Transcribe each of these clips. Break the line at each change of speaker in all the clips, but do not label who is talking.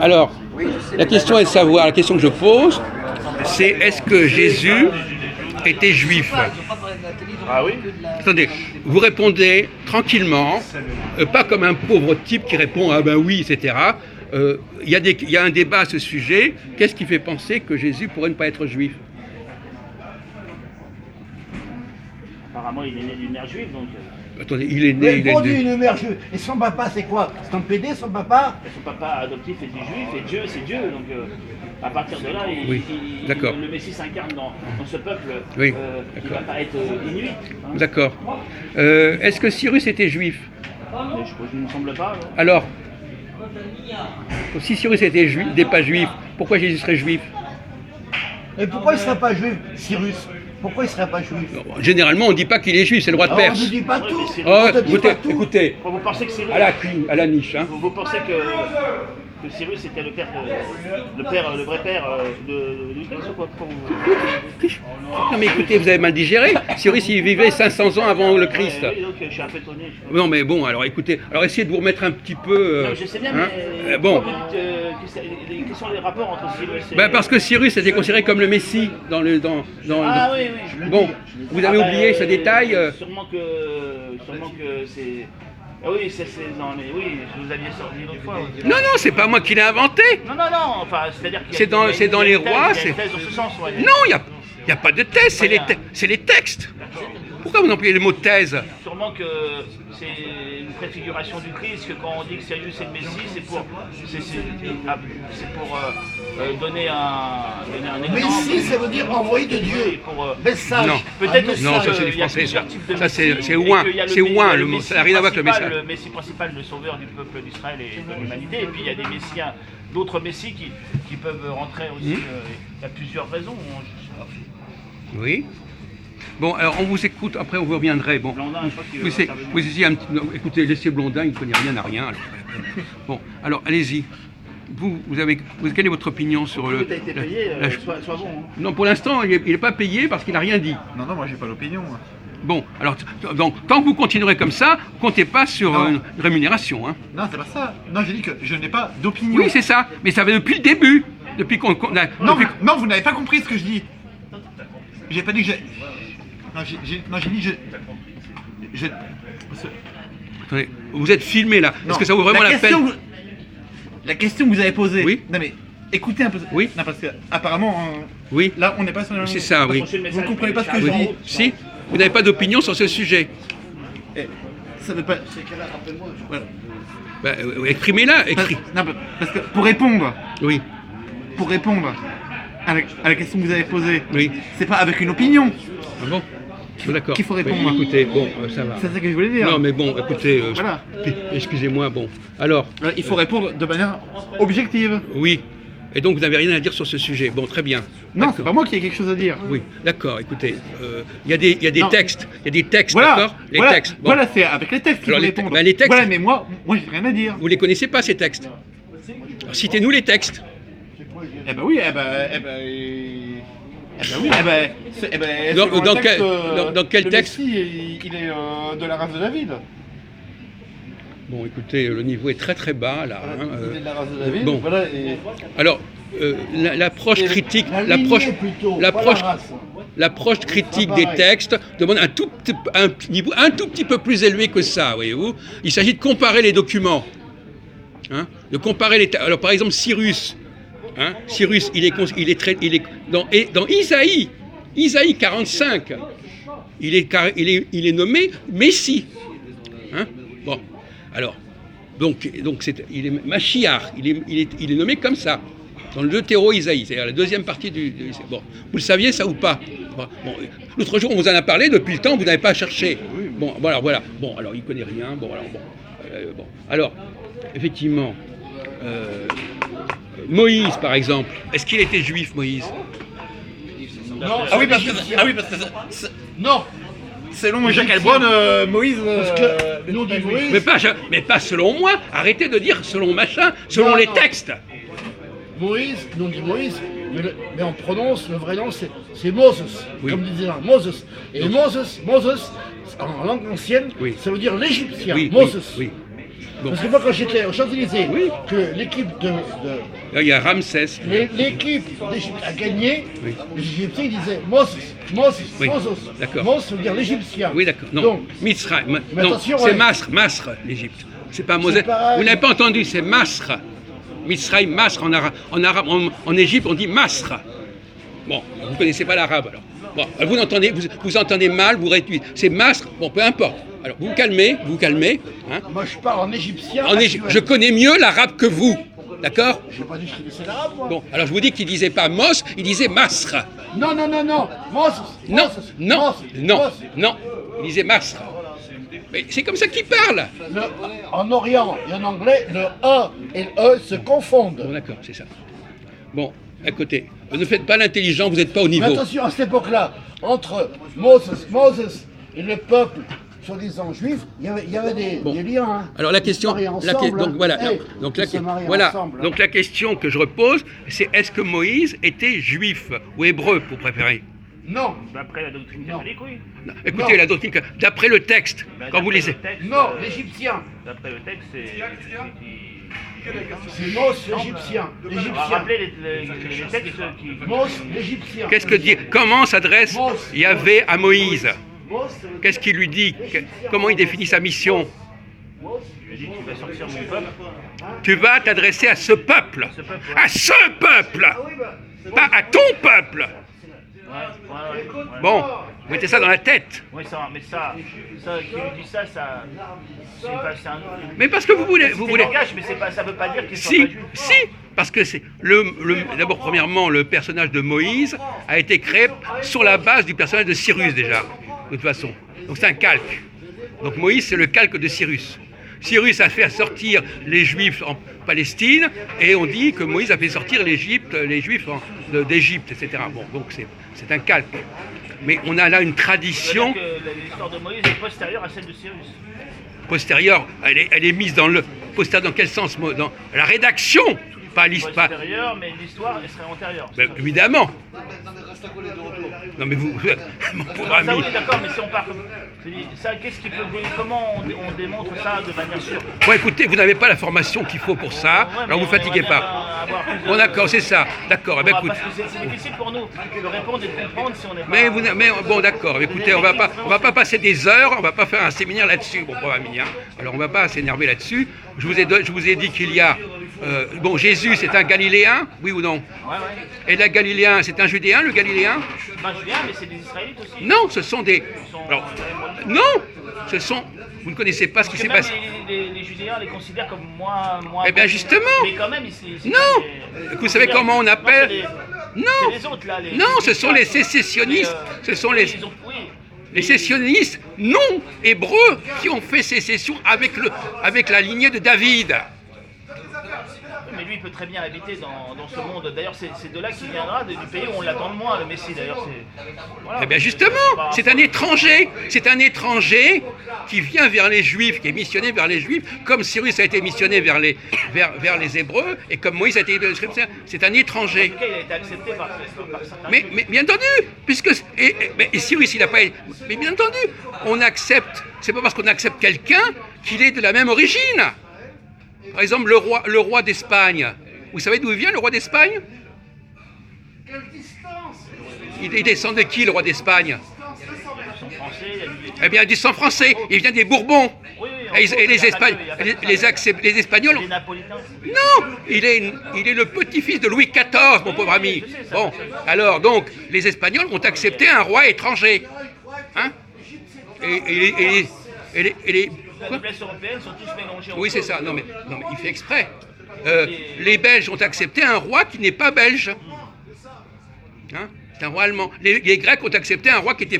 Alors, la question est de savoir, la question que je pose, c'est est-ce que Jésus était juif?
Ah oui?
Attendez, vous répondez tranquillement, pas comme un pauvre type qui répond ah ben oui, etc. Il y a un débat à ce sujet. Qu'est-ce qui fait penser que Jésus pourrait ne pas être juif?
Apparemment, il est né d'une mère juive, donc...
Attendez, il est né...
Mais bon Dieu, une mère juive. Et son papa, c'est quoi? C'est un PD, son papa?
Son papa adoptif était juif, et Dieu, c'est Dieu, donc à partir de là,
Oui, d'accord.
Le Messie s'incarne dans ce peuple,
Oui,
il ne va pas être inuit. Hein.
D'accord. Est-ce que Cyrus était juif?
Mais je ne me semble pas. Non.
Alors, si Cyrus était juif, n'est pas juif, pourquoi Jésus serait juif?
Et pourquoi il ne serait pas juif, Cyrus? Pourquoi il ne serait pas juif?
Généralement, on ne dit pas qu'il est juif, c'est le roi de
Alors, on
Perse.
ne dit pas tout.
Cyrus-
Oh,
On te dit pas tout.
écoutez,
Vous pensez que Cyrus...
à la niche, hein.
Vous pensez que Cyrus était le vrai père du Christ ou quoi?
Non mais écoutez, vous avez mal digéré. Cyrus, il vivait 500 ans avant le Christ.
Oui, donc je suis un peu étonné.
Non mais bon, alors écoutez, alors essayez de vous remettre un petit peu...
Non, je sais bien,
hein,
mais
bon,
quels sont les rapports entre Cyrus et...
ben parce que Cyrus était considéré comme le Messie dans le...
Ah oui, oui.
Bon, vous avez oublié ce détail
Sûrement que c'est... Ah oui, c'est dans les... Oui, je vous aviez sorti l'autre fois.
Non, non, c'est pas moi qui l'ai inventé.
Non, non, non, enfin, c'est-à-dire qu'il y a...
C'est dans les rois,
Il y a une thèse dans ce sens, ouais.
Non, il n'y a pas de thèse, c'est les textes. Pourquoi vous employez le mot thèse?
Sûrement que c'est une préfiguration du Christ, que quand on dit que Cyrus est le Messie, c'est pour donner un exemple.
Messie, ça veut dire envoyé de Dieu.
Oui, pour,
Message.
Non.
peut-être
Un
aussi
Non, ça,
que
c'est du
il y a
français,
plusieurs
ça.
types de
Ça, c'est
Messie,
ouin,
et qu'il y a
c'est ouin, le mot,
Messie
ça n'a rien à voir avec le
principal,
message.
Le Messie principal, le sauveur du peuple d'Israël et de l'humanité, et puis il y a des Messiens, d'autres Messies qui peuvent rentrer aussi. Il y a plusieurs raisons.
Oui. Bon, alors on vous écoute, après on vous reviendrait. Bon,
Blondin, je crois qu'il veut
vous essayez,
intervenir.
vous essayez un petit... non, écoutez, laissez Blondin, il ne connaît rien à rien. Alors. Bon, alors allez-y. Quelle est votre opinion sur le...
Tu as été payé, sois bon. Hein.
Non, pour l'instant, il n'est pas payé parce qu'il n'a rien dit.
Non, non, moi j'ai pas d'opinion. moi.
Bon, alors, donc, tant que vous continuerez comme ça, comptez pas sur
Non.
une rémunération. Hein.
Non, c'est pas ça. Non, j'ai dit que je n'ai pas d'opinion.
Oui, c'est ça, mais ça va depuis le début. Depuis qu'on a...
Non,
depuis-
non, vous n'avez pas compris ce que je dis. J'ai pas dit que j'ai... Non, j'ai dit
Attendez, vous êtes filmé là.
Non.
Est-ce que ça vaut vraiment la peine?
La question que vous avez posée.
Oui.
Non mais écoutez un peu.
Oui.
Non parce que apparemment
Oui,
là on n'est pas sur la même.
c'est ça, oui.
Vous ne comprenez pas ce que je
Oui.
dis.
Si, vous n'avez pas d'opinion sur ce sujet.
Eh, ça veut pas. Voilà.
Bah, exprimez-la.
Non, parce que pour répondre
Oui,
à la question que vous avez posée,
oui.
c'est pas avec une opinion.
Ah bon? Bon, d'accord.
Qu'il faut répondre.
Oui, écoutez, bon, ça va.
C'est ça que je voulais dire.
Non, mais bon, écoutez,
Voilà.
excusez-moi, bon. Alors,
Il faut répondre de manière objective.
oui. Et donc, vous n'avez rien à dire sur ce sujet. Bon, très bien.
Non,
D'accord.
c'est pas moi qui ai quelque chose à dire.
Oui, d'accord, écoutez, il y a des
Non.
textes, il y a des textes,
Voilà,
d'accord? Les
voilà,
textes. Bon.
voilà, c'est avec les textes qu'il
Alors,
faut
les te-
répondre.
bah, les textes-
Voilà, mais moi j'ai rien à dire.
Vous les connaissez pas, ces textes? Alors, citez-nous les textes.
Eh ben oui, oui,
Dans-
selon le
dans
texte,
quel- dans quel
le
texte
Messie, il est de la race de David.
Bon, écoutez, le niveau est très très bas, là. hein,
Il est de la race de David,
bon.
voilà, et...
Alors, l'approche
Et
critique,
La
l'approche,
lignée plutôt,
l'approche,
pas la race.
l'approche critique
pas
des
pareil.
textes demande un niveau un tout petit peu plus élevé que ça, voyez-vous. Il s'agit de comparer les documents, hein, de comparer les. Alors, par exemple, Cyrus, hein, Cyrus, il est dans Isaïe 45, il est nommé Messie, hein. Bon, alors. Donc il est Machiar, il est nommé comme ça, dans le Deutéro-Isaïe, c'est-à-dire la deuxième partie du bon, vous le saviez ça ou pas? Bon, l'autre jour on vous en a parlé, depuis le temps vous n'avez pas cherché. Bon, voilà. Bon, alors il connaît rien. Bon, alors bon. Alors, effectivement, Moïse par exemple, est-ce qu'il était juif, Moïse?
Non,
Ah oui, parce que...
Non,
Selon Jacques Heilbronn, Moïse...
parce que nous, on dit Moïse.
Mais pas selon moi. Arrêtez de dire selon machin, selon
Non,
les
non.
textes.
Moïse, nous on dit Moïse, mais on prononce, le vrai nom c'est Moses,
Oui.
comme disait là, Moses. Et Moses, en langue ancienne,
Oui.
ça veut dire l'Égyptien,
Oui,
Moses.
oui. Bon.
Parce que moi, quand j'étais aux Champs-Élysées,
Oui.
que l'équipe
Là, il y a Ramsès.
l'équipe d'Égypte a gagné,
Oui.
les Égyptiens ils disaient Moses,
Oui,
Moses.
d'accord.
Moses veut dire l'Égyptien.
Oui, d'accord. Non,
Donc,
Mitzrayim.
mais
Non,
attention,
c'est
ouais.
Masre, l'Égypte. C'est pas Mosè.
pareil.
Vous n'avez pas entendu, c'est Masre. Mitzrayim, Masre en arabe. En Égypte, on dit Masre. Bon, vous ne connaissez pas l'arabe alors. Bon, vous entendez mal, vous réduisez. C'est Masre, bon, peu importe. Alors, vous vous calmez. Hein.
moi je parle en égyptien.
En Égypte, je connais mieux l'arabe que vous. D'accord?
Je n'ai pas dit que je connaissais l'arabe, moi.
Bon, alors je vous dis qu'il disait pas Mos, il disait Masre.
Non. Moses.
Non,
Moses,
non,
Moses,
non,
Moses.
non. Il disait Masre. Mais c'est comme ça qu'il parle.
En Orient et en anglais, le A et le E se confondent.
Bon, d'accord, c'est ça. Bon, écoutez, ne faites pas l'intelligent, vous n'êtes pas au
Mais
niveau.
attention, à cette époque-là, entre Moses et le peuple, soi-disant juif, il y avait des liens. Hein.
Alors la
Ils
question,
se mariaient ensemble,
donc
hein.
voilà,
Hey,
donc
ils se mariaient
voilà,
ensemble, hein.
donc la question que je repose, c'est est-ce que Moïse était juif ou hébreu, pour préférer?
Non,
D'après la doctrine
Non.
catholique, oui.
Non, écoutez,
Non.
la doctrine, d'après le texte,
Ben,
quand vous
d'après
lisez,
le texte,
non, l'Égyptien.
D'après le texte, c'est.
C'est Moses l'Égyptien.
On va
L'Égyptien.
rappeler les textes qui.
Moses l'Égyptien.
qu'est-ce que dit, comment s'adresse Yahvé à Moïse?
Moses,
Qu'est-ce qu'il lui dit? Comment il définit sa mission?
Je dis tu vas sortir mon peuple.
Tu vas t'adresser à ce peuple,
Ce peuple, ouais.
à ce peuple, pas à ton peuple.
Ouais.
Bon, vous mettez ça dans la tête.
Oui, ça, mais ça, qui lui dit ça, c'est un.
Mais parce que vous voulez,
Langage, mais c'est pas, ça veut pas dire qu'il soit
Si,
pas juif.
si, parce que c'est d'abord premièrement le personnage de Moïse a été créé sur la base du personnage de Cyrus déjà, de toute façon. Donc c'est un calque. Donc Moïse c'est le calque de Cyrus. Cyrus a fait sortir les Juifs en Palestine et on dit que Moïse a fait sortir les Juifs d'Égypte, etc. Bon, donc c'est un calque. Mais on a là une tradition
Ça veut dire que l'histoire de Moïse est postérieure à celle de Cyrus.
postérieure. Elle est mise dans le postérieure dans quel sens? Dans la rédaction, pas l'histoire.
Postérieure, mais l'histoire elle serait antérieure.
Ben, évidemment. Non mais vous, mon pauvre
Ça
ami.
oui, d'accord, mais si on part comme. Je dis, ça, qu'est-ce qui peut. Comment on démontre ça de manière sûre?
Bon, écoutez, vous n'avez pas la formation qu'il faut pour ça,
Ouais,
alors
mais
vous fatiguez
on aimerait
pas.
bien avoir plus de-
Bon d'accord, c'est ça. D'accord. Eh ben, écoute.
Parce que c'est difficile pour nous de répondre et de comprendre si on n'est pas.
Mais bon d'accord. Écoutez, on va pas passer des heures, on va pas faire un séminaire là-dessus, mon pauvre ami. Hein. Alors on va pas s'énerver là-dessus. Je vous ai dit qu'il y a bon Jésus, c'est un Galiléen, oui ou non?
Ouais.
Et le Galiléen, c'est un Judéen, le Galiléen?
Ben, je viens, mais c'est des Israélites aussi.
Non, ce sont des.
Ils sont-
Alors, non, ce sont. Vous ne connaissez pas ce qui
Parce que
s'est
même
passé.
les Judéens les considèrent comme moins.
Eh bien, justement.
Mais quand même, c'est
Non. Vous savez comment on appelle? Non.
C'est les autres là.
Non, ce sont les sécessionnistes. Ce sont les sécessionnistes non hébreux qui ont fait sécession avec la lignée de David.
Mais lui, il peut très bien habiter dans ce monde. D'ailleurs, c'est de là qu'il viendra, du pays où on l'attend le moins, le Messie. D'ailleurs, voilà.
Eh bien justement, c'est un étranger. C'est un étranger qui vient vers les Juifs, qui est missionné vers les Juifs, comme Cyrus a été missionné vers les Hébreux, et comme Moïse a été... C'est un étranger.
En tout cas, il a été accepté par certains.
Mais bien entendu, puisque et Cyrus, il n'a pas... Mais bien entendu, on accepte... C'est pas parce qu'on accepte quelqu'un qu'il est de la même origine. Par exemple, le roi d'Espagne. Vous savez d'où il vient, le roi d'Espagne? Il descend de qui, le roi d'Espagne?
Français, il y a du-
Eh bien, du sang français. Il vient des Bourbons.
Oui,
Et les Espagnols...
Les Napolitains.
Non, il est le petit-fils de Louis XIV, mon pauvre ami.
je sais ça,
Bon,
je sais.
alors donc, les Espagnols ont accepté un roi étranger. Hein? Et les...
La
Quoi?
noblesse européenne sont tous mélangés.
Oui,
entre
c'est
eux.
ça. Non, mais il fait exprès. Les Belges ont accepté un roi qui n'est pas belge. Hein? C'est un roi allemand. Les Grecs ont accepté un roi qui n'était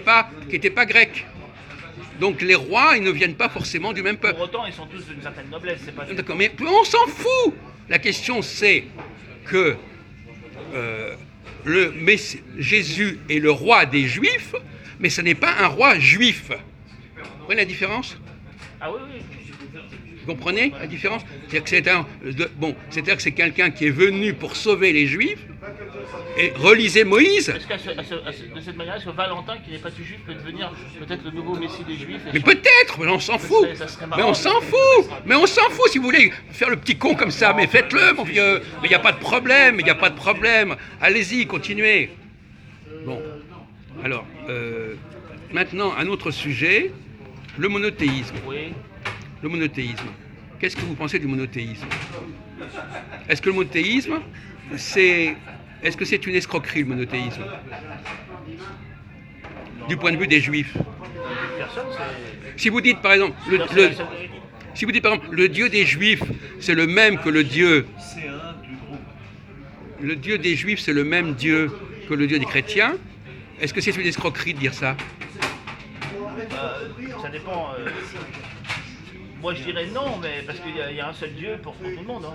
pas grec. Donc les rois, ils ne viennent pas forcément du même peuple.
Pour autant, ils sont tous d'une certaine noblesse. C'est pas.
D'accord, mais on s'en fout. La question c'est que Jésus est le roi des Juifs, mais ce n'est pas un roi juif. Vous voyez la différence?
Ah oui.
Vous comprenez la différence? C'est-à-dire que c'est quelqu'un qui est venu pour sauver les Juifs, Et relisez Moïse.
Est-ce de cette manière, est-ce que Valentin, qui n'est pas juif, peut devenir peut-être le nouveau Messie des Juifs?
Mais peut-être, mais on s'en fout. Mais on s'en fout. Mais on s'en fout si vous voulez faire le petit con comme ça. Mais faites-le, mon vieux. Mais il n'y a pas de problème. Il n'y a pas de problème. Allez-y, continuez. Bon. Alors, maintenant, un autre sujet, le monothéisme.
Oui.
Le monothéisme. Qu'est-ce que vous pensez du monothéisme? Est-ce que le monothéisme, est-ce que c'est une escroquerie, le monothéisme? Du point de vue des Juifs.
Personne, c'est...
Si vous dites, par exemple, si vous dites, par exemple, le Dieu des Juifs, c'est le même que le Dieu... Le Dieu des Juifs, c'est le même Dieu que le Dieu des chrétiens, est-ce que c'est une escroquerie de dire ça?
Ça dépend. Moi, je dirais non, mais parce qu'il y a un seul Dieu pour tout le monde. Hein.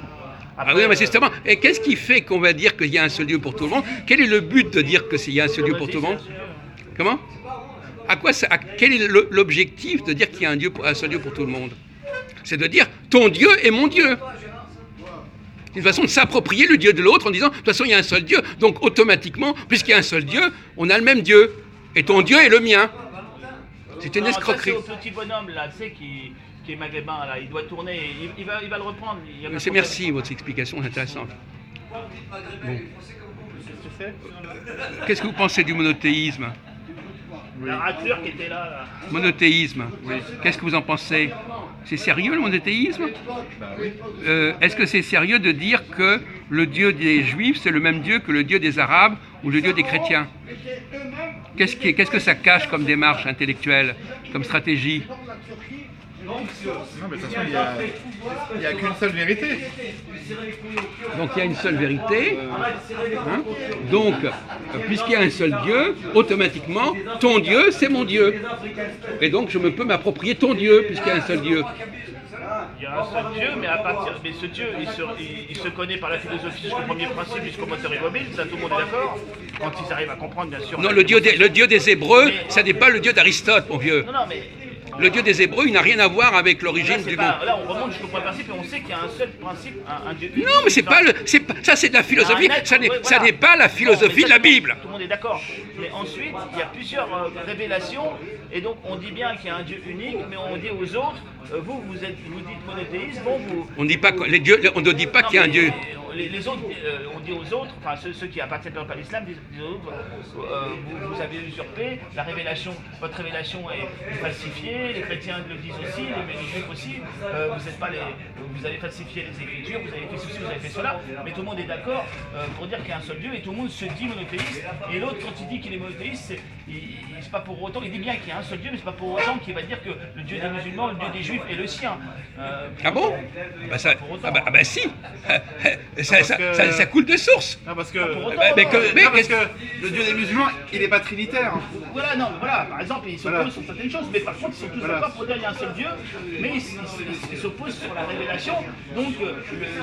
Après,
Ah oui, mais c'est justement. Et qu'est-ce qui fait qu'on va dire qu'il y a un seul Dieu pour tout le monde? Quel est le but de dire qu'il y a un seul Dieu pour tout le monde? Comment? Quel est l'objectif de dire qu'il y a un seul Dieu pour tout le monde? C'est de dire ton Dieu est mon Dieu. C'est une façon de s'approprier le Dieu de l'autre en disant de toute façon il y a un seul Dieu. Donc automatiquement, puisqu'il y a un seul Dieu, on a le même Dieu. Et ton Dieu est le mien. C'est une escroquerie.
Ça, c'est au petit bonhomme là, tu sais, qui est maghrébin là, il doit tourner, il va le reprendre.
Merci, votre explication est intéressante. Bon. Qu'est-ce que vous pensez du monothéisme?
La raclure qui était là.
Monothéisme. Oui. Qu'est-ce que vous en pensez? C'est sérieux le monothéisme? Est-ce que c'est sérieux de dire que le Dieu des Juifs c'est le même Dieu que le Dieu des Arabes ou le Dieu des chrétiens? Qu'est-ce que ça cache comme démarche intellectuelle, comme stratégie?
Non, mais de toute façon, il n'y a qu'une seule vérité.
Donc il y a une seule vérité. Hein? Donc, puisqu'il y a un seul Dieu, automatiquement, ton Dieu, c'est mon Dieu. Et donc je peux m'approprier ton Dieu, puisqu'il y a un seul Dieu.
Il y a un seul Dieu, mais ce Dieu, il se connaît par la philosophie jusqu'au premier principe, jusqu'au moteur immobile, ça tout le monde est d'accord. Quand ils arrivent à comprendre, bien sûr.
Non, le Dieu des Hébreux, ça n'est pas le Dieu d'Aristote, mon vieux.
Non, mais...
Le Dieu des Hébreux, il n'a rien à voir avec l'origine du monde.
Là, on remonte jusqu'au premier principe et on sait qu'il y a un seul principe, un Dieu.
Non, mais ça c'est de la philosophie. Ça n'est pas la philosophie de la Bible.
Tout le monde est d'accord. Mais ensuite, il y a plusieurs révélations et donc on dit bien qu'il y a un Dieu unique, mais on dit aux autres, vous dites monothéisme, bon, vous.
On dit pas on ne dit pas qu'il y a un Dieu.
Les autres, on dit aux autres, enfin ceux qui appartiennent pas à l'islam, disent aux autres, vous avez usurpé la révélation, votre révélation est falsifiée, les chrétiens le disent aussi, les juifs aussi, vous avez falsifié les écritures, vous avez fait ceci, vous avez fait cela, mais tout le monde est d'accord pour dire qu'il y a un seul Dieu et tout le monde se dit monothéiste, et l'autre quand il dit qu'il est monothéiste, c'est pas pour autant, il dit bien qu'il y a un seul Dieu, mais c'est pas pour autant qu'il va dire que le Dieu des musulmans, le Dieu des juifs est le sien.
Ah bon? Bah si. Ça coule de source.
Non, parce que,
parce
que le Dieu des musulmans, il n'est pas trinitaire.
Voilà, non, mais voilà, par exemple, ils s'opposent sur certaines choses, mais par contre, ils sont tous d'accord pour dire qu'il y a un seul Dieu, mais ils s'opposent sur la révélation, donc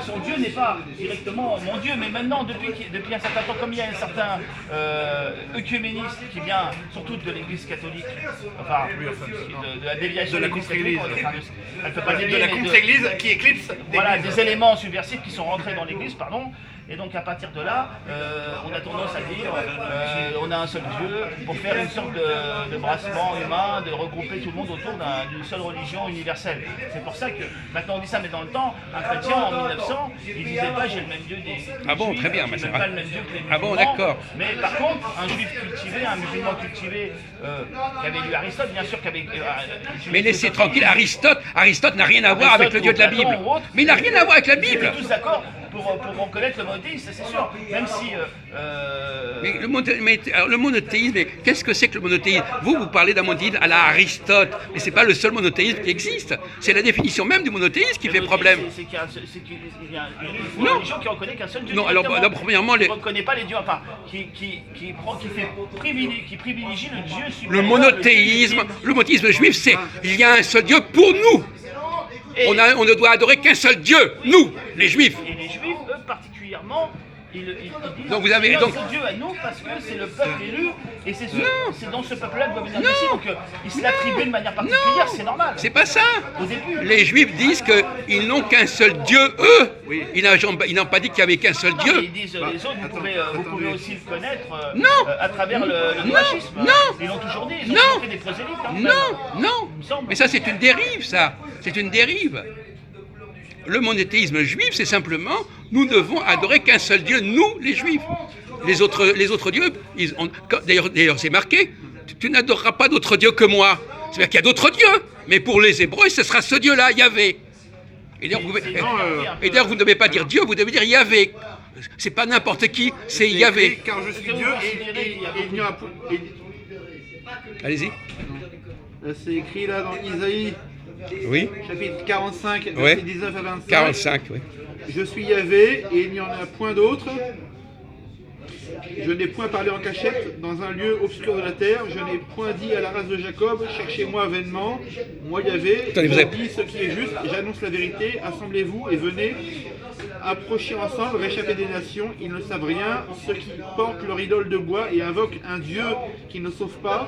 son Dieu n'est pas directement mon Dieu, mais maintenant, depuis un certain temps, comme il y a un certain œcuméniste qui vient surtout de l'Église catholique, enfin, de la déviation
de la contre-église, de la contre-église qui éclipse
des éléments subversifs qui sont rentrés dans l'Église, pardon. Et donc à partir de là, on a tendance à dire on a un seul Dieu pour faire une sorte de brassement humain, de regrouper tout le monde autour d'une seule religion universelle. C'est pour ça que maintenant on dit ça, mais dans le temps, un chrétien en 1900, il disait pas j'ai le même Dieu des
Ah bon,
juifs,
très bien,
il
c'est
pas le même Dieu que les musulmans.
Ah bon, d'accord.
Mais par contre, un juif cultivé, un musulman cultivé, qui avait lu Aristote, bien sûr, qui avait.
Mais laissez tranquille, Aristote n'a rien à voir avec le Dieu de la Bible. Mais il n'a rien à voir avec la Bible.
Tous d'accord pour reconnaître le monothéisme, c'est sûr. Même si.
Mais le monothéisme, qu'est-ce que c'est que le monothéisme? Vous parlez d'un monothéisme à la Aristote, mais c'est pas le seul monothéisme qui existe. C'est la définition même du monothéisme qui fait problème.
C'est qu'il y a une religion qui reconnaît qu'un seul Dieu.
Non, alors premièrement,
qui ne reconnaît pas les dieux, enfin, qui privilégie le Dieu supérieur.
Le monothéisme juif, c'est il y a un seul Dieu pour nous. On ne doit adorer qu'un seul Dieu, nous, les Juifs.
Et les Juifs, eux, particulièrement, Ils disent
Donc vous avez-
c'est
donc-
notre Dieu à nous parce que c'est le peuple élu et c'est
Non.
c'est dans ce peuple-là que doit venir le
Non.
Messie. Donc ils se l'attribuent de manière particulière,
Non.
c'est normal.
C'est pas ça.
Au début.
Les Juifs disent qu'ils n'ont qu'un seul Dieu, eux.
Oui.
Ils n'ont pas dit qu'il y avait qu'un seul
Non,
Dieu.
mais ils disent les autres, vous pouvez aussi le connaître
Non.
à travers le
Non.
noachisme.
Non.
Ils l'ont toujours dit, ils ont
Non.
toujours fait des prosélytes. hein, même.
Non, non.
Il me semble.
Mais ça, c'est une dérive, ça. C'est une dérive. Le monothéisme juif, c'est simplement, nous devons adorer qu'un seul Dieu, nous, les Juifs. Les autres dieux, d'ailleurs, c'est marqué, tu n'adoreras pas d'autre Dieu que moi. C'est-à-dire qu'il y a d'autres dieux, mais pour les Hébreux, ce sera ce Dieu-là, Yahvé. Et d'ailleurs, vous ne devez pas dire Dieu, vous devez dire Yahvé. C'est pas n'importe qui, c'est Yahvé.
Car je suis Dieu et il n'y aura point.
Allez-y.
C'est écrit là dans Isaïe,
Oui.
chapitre 45, verset
Ouais.
19 à 25.
45, oui.
Je suis Yahvé et il n'y en a point d'autre. Je n'ai point parlé en cachette dans un lieu obscur de la terre. Je n'ai point dit à la race de Jacob, cherchez-moi vainement. Moi Yahvé,
Attendez, vous
je
avez-
dis ce qui est juste, j'annonce la vérité. Assemblez-vous et venez. Approchez ensemble, réchappez des nations. Ils ne savent rien. Ceux qui portent leur idole de bois et invoquent un Dieu qui ne sauve pas,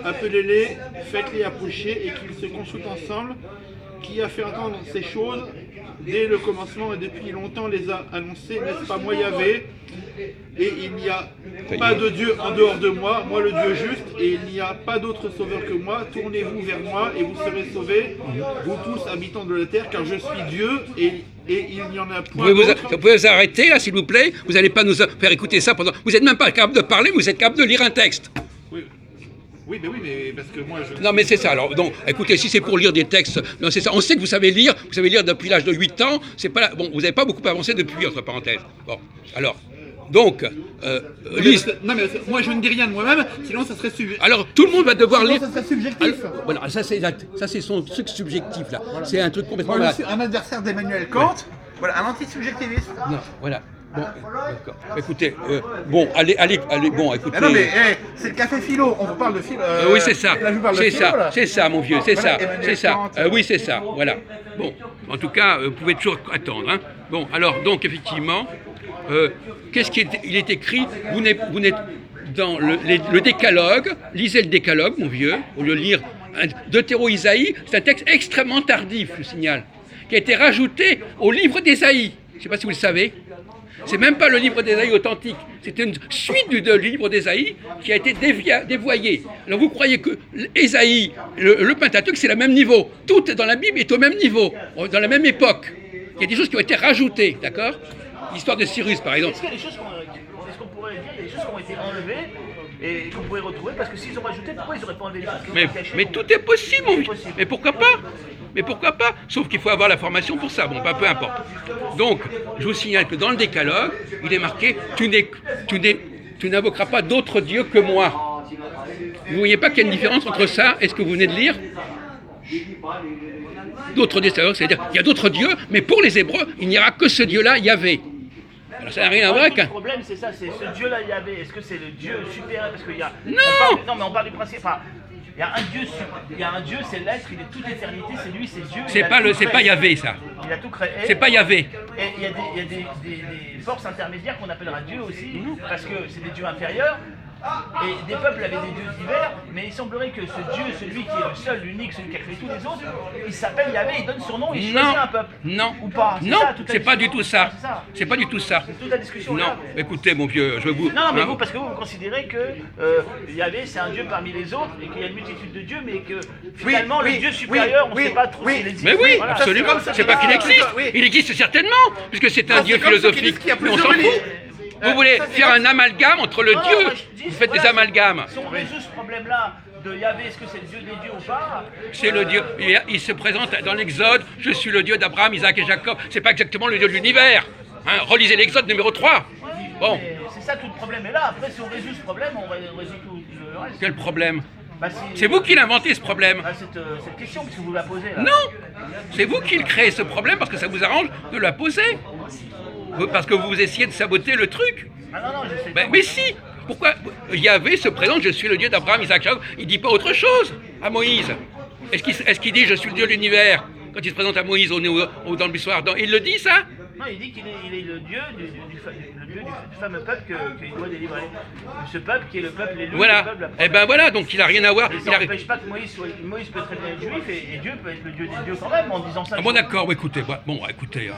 appelez-les, faites-les approcher et qu'ils se consultent ensemble. Qui a fait entendre ces choses dès le commencement et depuis longtemps les a annoncées, n'est-ce pas moi Yahvé? Et il n'y a pas de Dieu en dehors de moi, moi le Dieu juste, et il n'y a pas d'autre sauveur que moi. Tournez-vous vers moi et vous serez sauvés, vous tous habitants de la terre, car je suis Dieu et il n'y en a point d'autre.
Vous pouvez vous arrêter là, s'il vous plaît. Vous n'allez pas nous faire écouter ça pendant. Vous n'êtes même pas capable de parler, mais vous êtes capable de lire un texte.
Oui, mais parce que moi je...
Non, mais c'est ça. Alors, donc, écoutez, si c'est pour lire des textes, non, c'est ça. On sait que vous savez lire depuis l'âge de 8 ans. C'est pas bon, vous n'avez pas beaucoup avancé depuis, entre parenthèses. Bon, alors, donc, lise.
Non, mais moi je ne dis rien de moi-même, sinon ça serait subjectif.
Alors, tout le monde va devoir lire.
Ça serait subjectif.
Alors, voilà, ça c'est son truc subjectif là. C'est un truc complètement.
Moi je
malade.
suis un adversaire d'Emmanuel Kant, voilà, un anti-subjectiviste.
Non, voilà. Bon, d'accord. Écoutez, bon, allez, bon, écoutez.
Ah non mais c'est le café philo, on vous parle de philo.
Oui, c'est ça.
Là, je vous parle de
C'est
philo,
ça,
là.
c'est ça, mon vieux, c'est
Voilà,
ça,
Emmanuel
c'est ça.
Kant.
Oui, c'est ça, voilà. Bon, en tout cas, vous pouvez toujours attendre. Hein. Bon, alors, donc, effectivement, qu'est-ce qu'il est écrit? Vous n'êtes dans le décalogue, lisez le décalogue, mon vieux, au lieu de lire Deutéro-Isaïe, c'est un texte extrêmement tardif, je signale, qui a été rajouté au livre d'Ésaïe. Je ne sais pas si vous le savez. C'est même pas le livre d'Ésaïe authentique, c'est une suite du livre d'Ésaïe qui a été dévoyé. Alors vous croyez que Ésaïe, le Pentateuque, c'est le même niveau. Tout dans la Bible est au même niveau, dans la même époque. Il y a des choses qui ont été rajoutées, d'accord? L'histoire de Cyrus, par exemple.
Est-ce qu'il y a des choses est-ce qu'on pourrait dire, il y a des choses qui ont été enlevées et qu'on pourrait retrouver parce que s'ils ont rajouté, pourquoi ils n'auraient pas enlevé les choses qui ont été cachées?
Mais tout est possible, mon
C'est
vieux.
possible.
Mais pourquoi pas? Mais pourquoi pas? Sauf qu'il faut avoir la formation pour ça. Bon, bah, peu importe. Donc, je vous signale que dans le décalogue, il est marqué tu n'invoqueras pas d'autre Dieu que moi. Vous ne voyez pas qu'il y a une différence entre ça et ce que vous venez de lire? D'autres dieux, c'est-à-dire qu'il y a d'autres dieux, mais pour les Hébreux, il n'y aura que ce Dieu-là, Yahvé. Alors ça n'a rien à voir avec
Le
un.
problème, c'est ça, c'est ce Dieu-là, Yahvé. Est-ce que c'est le Dieu supérieur? Parce qu'il y a.
Non.
Non, mais on parle du principe. Enfin, il y a un Dieu, il y a un Dieu, c'est l'être, il est toute l'éternité, c'est lui, c'est Dieu.
C'est pas Yahvé, ça.
Il a tout créé.
C'est pas Yahvé.
Et il y a des forces intermédiaires qu'on appellera Dieu aussi, parce que c'est des dieux inférieurs. Et des peuples avaient des dieux divers, mais il semblerait que ce Dieu, celui qui est le seul, l'unique, celui qui a créé tous les autres, il s'appelle Yahvé, il donne son nom, il choisit un peuple.
Non,
Ou pas?
non,
ça, toute la
c'est pas du
discussion.
tout ça.
C'est ça.
C'est pas du tout ça.
C'est toute la discussion.
Non,
là.
écoutez, mon vieux, je vous.
Non, mais
hein,
vous, parce que vous considérez que Yahvé, c'est un Dieu parmi les autres, et qu'il y a une multitude de dieux, mais que finalement, le Dieu supérieur, on ne sait pas trop s'il existe.
Mais oui,
Voilà.
absolument.
Ça,
C'est pas qu'il
ça,
existe.
oui.
Il existe certainement, puisque c'est un
Ça,
Dieu
c'est comme ceux qui
philosophique.
disent qu'il y a
Mais on
plusieurs
s'en fout.
religions.
Vous voulez
ça, c'est
faire
comme-
un amalgame entre le
Non,
Dieu.
moi, je dis,
Vous faites des
voilà,
amalgames.
Si on résout ce problème-là de Yahvé, est-ce que c'est le Dieu des dieux ou pas?
C'est le Dieu. Il se présente dans l'Exode. Je suis le Dieu d'Abraham, Isaac et Jacob. C'est pas exactement le Dieu de l'univers. Hein, relisez l'Exode numéro 3. Bon,
Mais c'est ça tout le problème est là. Après, si on résout ce problème, on résout tout le reste.
quel problème?
Bah,
C'est vous qui l'inventez ce problème.
Bah, cette question, puisque vous la posez là.
Non, c'est vous qui créez ce problème parce que ça vous arrange de la poser. Parce que vous essayez de saboter le truc.
Ah non, non, je sais
Mais si. Pourquoi Yahvé se présente, je suis le Dieu d'Abraham, Isaac, Jacob. Il dit pas autre chose à Moïse. Est-ce qu'il dit je suis le Dieu de l'univers quand il se présente à Moïse dans le buisson ardent? Il le dit ça?
Non, il dit qu'il est, il est le Dieu du fameux peuple qu'il doit délivrer. Ce peuple qui est le peuple élu.
Voilà.
Le peuple, la
Eh
promesse.
ben voilà, donc il n'a rien à voir.
Et
Il
ça
a-
n'empêche pas que Moïse peut très bien être juif et Dieu peut être le Dieu des dieux quand même en disant ça.
Ah bon d'accord, écoutez, écoutez, hein,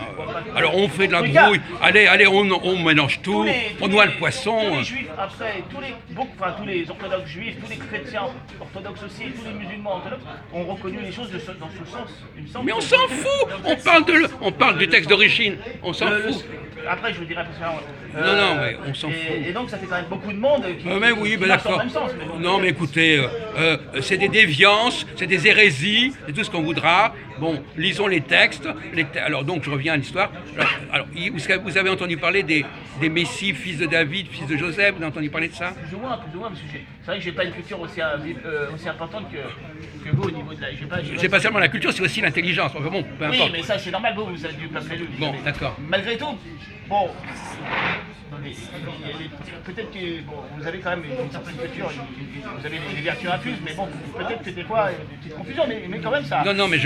alors on fait de la
Regarde.
brouille, allez, on mélange tout, on noie le poisson.
Tous les juifs, après, tous les orthodoxes juifs, tous les chrétiens orthodoxes aussi, et tous les musulmans orthodoxes ont reconnu les choses dans ce sens. Il me semble
Mais on
que-
s'en fout, on parle du texte d'origine, on s'en fout.
Après, je vous dirai parce que,
Non, mais on s'en fout.
Et donc, ça fait quand même beaucoup de monde qui,
Mais oui,
qui
ben
marche dans
d'accord.
le même sens. Mais bon,
Non, mais écoutez, c'est des déviances, c'est des hérésies, c'est tout ce qu'on voudra. Bon, lisons les textes. Alors donc, je reviens à l'histoire. Alors, vous avez entendu parler des Messies, fils de David, fils de Joseph, vous avez entendu parler de ça?
plus ou moins, parce que c'est vrai que j'ai pas une culture aussi importante que vous au niveau de la.
C'est pas seulement la culture, c'est aussi l'intelligence. Enfin bon, peu
Oui,
importe.
mais ça c'est normal, vous êtes du peuple élu.
Bon, d'accord.
Malgré tout, bon. Peut-être que bon, vous avez quand même une certaine culture, vous avez des vertus infuses, mais bon, peut-être que des fois, il y a des petites confusions, mais quand même ça.
Non, mais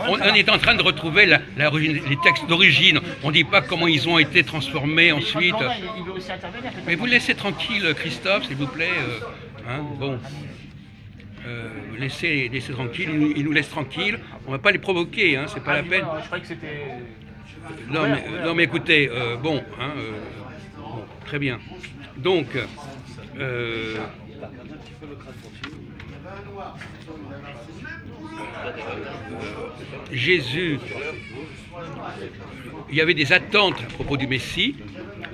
on est en train de retrouver les textes d'origine. On ne dit pas comment ils ont été transformés ensuite.
Il veut aussi intervenir.
Mais vous laissez tranquille, Christophe, s'il vous plaît. Hein, bon. Laissez tranquille, ils nous laissent tranquilles. On ne va pas les provoquer, hein, c'est pas la peine.
Je croyais que c'était.
Non, mais écoutez, bon, très bien. Donc, Jésus, il y avait des attentes à propos du Messie.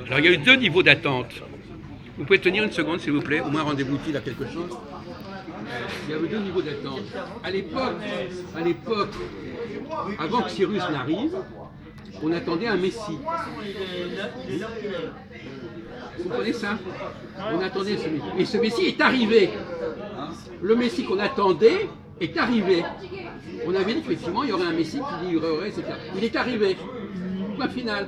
Alors, il y a eu 2 niveaux d'attente. Vous pouvez tenir une seconde, s'il vous plaît, au moins rendez-vous utile à quelque chose. Il y avait 2 niveaux d'attente. À l'époque, avant que Cyrus n'arrive, on attendait un Messie. Vous comprenez ça? On attendait ce Messie. Et ce Messie est arrivé. Le Messie qu'on attendait est arrivé. On avait dit qu'effectivement, il y aurait un Messie qui livrerait, etc. Il est arrivé. Point final.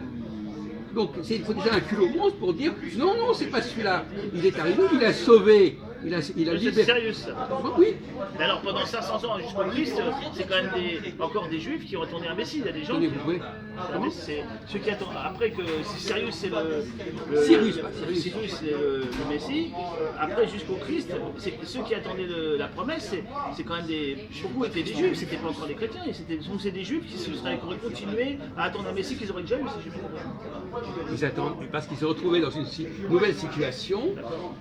Donc, il faut déjà un culot monstre pour dire non, c'est pas celui-là. Il est arrivé, il a sauvé. Il a
C'est
libéré.
sérieux ça.
Oh, oui.
Mais alors pendant 500 ans jusqu'au Christ, c'est quand même encore des juifs qui ont attendu un Messie. Il y a des gens
Tenez,
qui.
vous pouvez.
Mais c'est ceux qui attendent. Après que c'est sérieux, c'est
Cyrus, pas Cyrus.
Cyrus, c'est le Messie. Après jusqu'au Christ, c'est ceux qui attendaient la promesse. C'est quand même beaucoup étaient des juifs. C'était pas encore des chrétiens. C'est des juifs qui auraient continué à attendre un Messie qu'ils auraient déjà eu. Si j'ai bien compris.
Ils attendent parce qu'ils se retrouvaient dans une nouvelle situation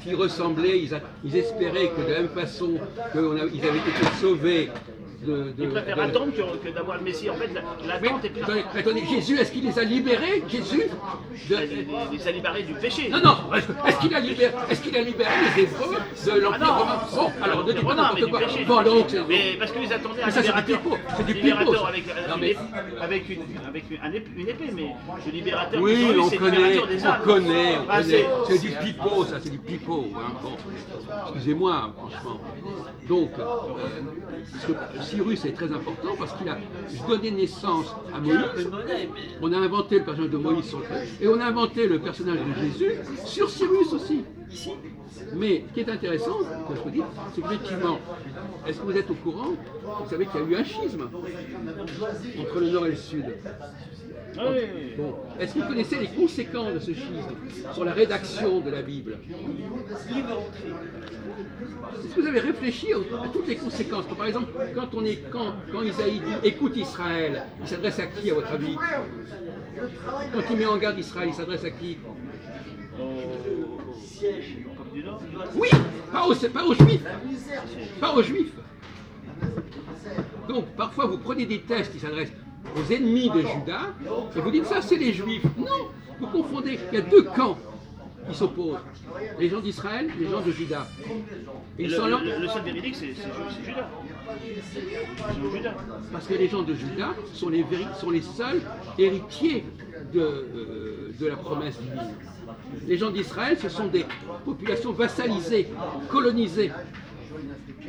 qui ressemblait, ils espéraient que de la même façon qu'ils avaient été sauvés
Ils préfèrent attendre que d'avoir le Messie. En fait,
Mais,
l'attente est plus importante.
attendez, Jésus, est-ce qu'il les a libérés? Jésus
Les a libérés du péché.
Non, est-ce qu'il a libéré les Hébreux de l'Empire romain? Bon, alors ne dites pas n'importe quoi. Bon, donc,
Mais parce qu'ils attendaient un
Mais ça, c'est du
libérateur.
pipeau, c'est du
Un libérateur
pipeau, ça.
avec
Non, mais-
une épée, mais le libérateur
oui,
qu'ils ont eu,
on
c'est le
connaît,
libérateur des âmes. Ah,
c'est du pipeau, ça, c'est du pipeau. Hein, bon. Excusez-moi, franchement. Donc, parce que Cyrus est très important parce qu'il a donné naissance à Moïse. On a inventé le personnage de Moïse sur le et on a inventé le personnage de Jésus sur Cyrus aussi. Mais ce qui est intéressant, que je vous dis, c'est qu'effectivement, est-ce que vous êtes au courant? Vous savez qu'il y a eu un schisme entre le nord et le sud.
Ah oui, oui.
Bon, est-ce que vous connaissez les conséquences de ce schisme sur la rédaction de la Bible? Est-ce que vous avez réfléchi à toutes les conséquences? Par exemple, quand Isaïe dit « Écoute Israël », il s'adresse à qui à votre avis? Quand il met en garde Israël, il s'adresse à qui? Oui, pas aux Juifs. Pas aux Juifs. Donc, parfois, vous prenez des textes qui s'adressent aux ennemis de Juda, et vous dites ça, c'est les Juifs. Non, vous confondez. Il y a 2 camps qui s'opposent. Les gens d'Israël, les gens de Juda. Et ils sont là.
Le seul véridique, c'est Judas. C'est Judas.
Parce que les gens de Juda sont les seuls héritiers de la promesse divine. Les gens d'Israël, ce sont des populations vassalisées, colonisées.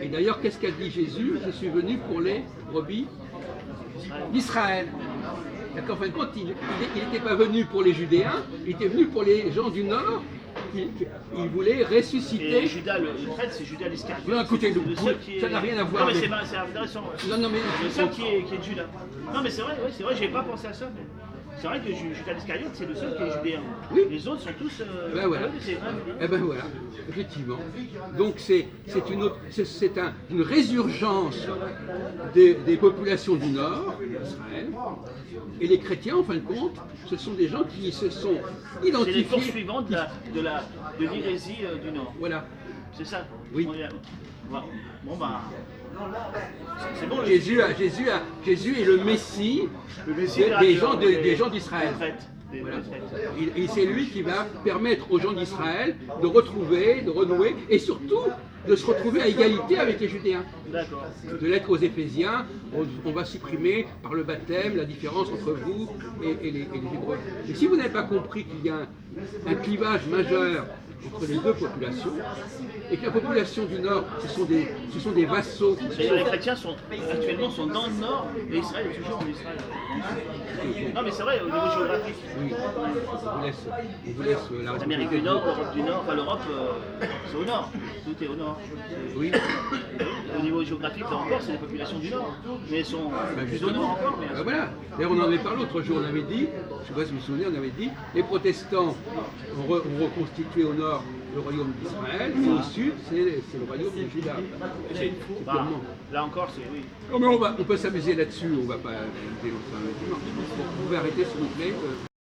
Et d'ailleurs, qu'est-ce qu'a dit Jésus? Je suis venu pour les brebis d'Israël. En fin de compte, il n'était pas venu pour les Judéens, il était venu pour les gens du Nord. Il voulait ressusciter.
Et Judas, le prêtre, c'est Judas l'Iscariote.
Non, écoutez, ça n'a rien à voir.
Non, mais
avec-
c'est intéressant.
Non, mais
Le seul qui est de Judas. Non, mais c'est vrai, j'avais pas pensé à ça. C'est vrai que Judas Iscariote, c'est le seul qui est judéen.
Oui.
Les autres sont tous.
Ben voilà.
c'est vrai.
Eh ben voilà, effectivement. Donc c'est une résurgence des populations du Nord, d'Israël, et les chrétiens, en fin de compte, ce sont des gens qui se sont
C'est les
identifiés.
poursuivants de l'hérésie du Nord.
Voilà.
C'est ça.
Oui.
Bon ben. C'est bon.
Jésus est le Messie, des gens d'Israël. Voilà. Et c'est lui qui va permettre aux gens d'Israël de retrouver, de renouer, et surtout de se retrouver à égalité avec les Judéens.
D'accord.
De l'être aux Éphésiens, on va supprimer par le baptême la différence entre vous et les Hébreux. Et si vous n'avez pas compris qu'il y a un clivage majeur entre les deux populations, et que la population du Nord, ce sont des vassaux.
Les chrétiens actuellement sont dans le Nord, et Israël est toujours en Israël. Non mais c'est vrai, au niveau géographique.
Oui, on vous laisse la
L'Amérique du Nord, l'Europe du Nord, enfin l'Europe, c'est au Nord, tout est au Nord.
Oui.
Au niveau géographique, là encore, c'est les populations du Nord, mais elles sont plus au Nord encore. Mais
Voilà. D'ailleurs, on en avait parlé l'autre jour, on avait dit, je ne sais pas si vous vous souvenez, on avait dit, les protestants ont reconstitué au Nord le royaume d'Israël, et au sud, c'est le royaume de Juda. C'est purement.
Là encore, c'est oui.
Non mais on peut s'amuser là-dessus, on va pas amuser longtemps. Bon, vous pouvez arrêter s'il vous plaît.